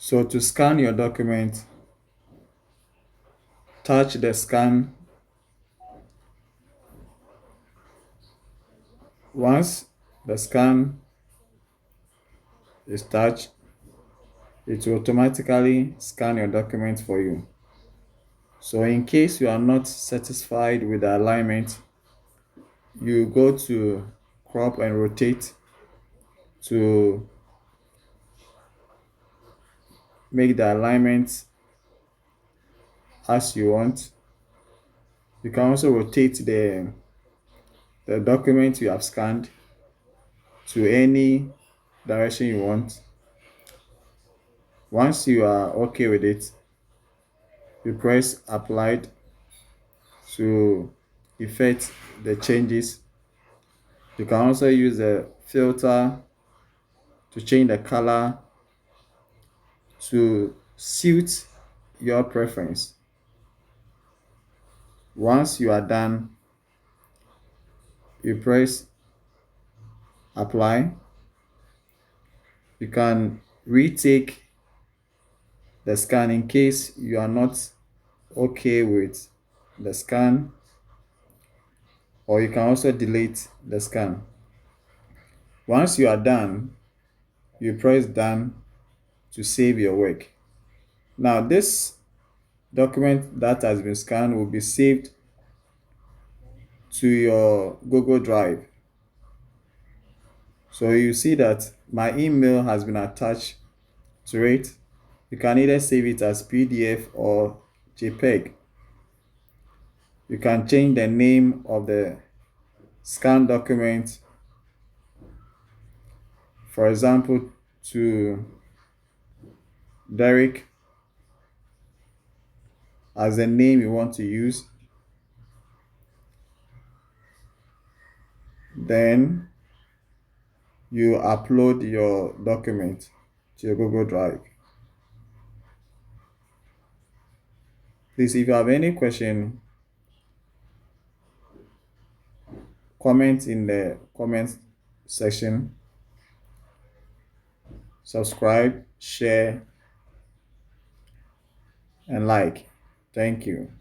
So to scan your document, touch the scan. Once the scan is touched, it will automatically scan your document for you. So in case you are not satisfied with the alignment, you go to crop and rotate to make the alignment as you want. You can also rotate the document you have scanned to any direction you want. Once you are okay with it, you press applied to effect the changes. You can also use a filter to change the color to suit your preference. Once you are done, you press apply. You can retake the scan in case you are not okay with the scan, or you can also delete the scan. Once you are done, you press done to save your work. Now this document that has been scanned will be saved to your Google Drive. So you see that my email has been attached to it. You can either save it as PDF or JPEG. You can change the name of the scanned document, for example, to Derek as the name you want to use. Then you upload your document to your Google Drive. Please, if you have any question, comment in the comment section. Subscribe, share, and like. Thank you.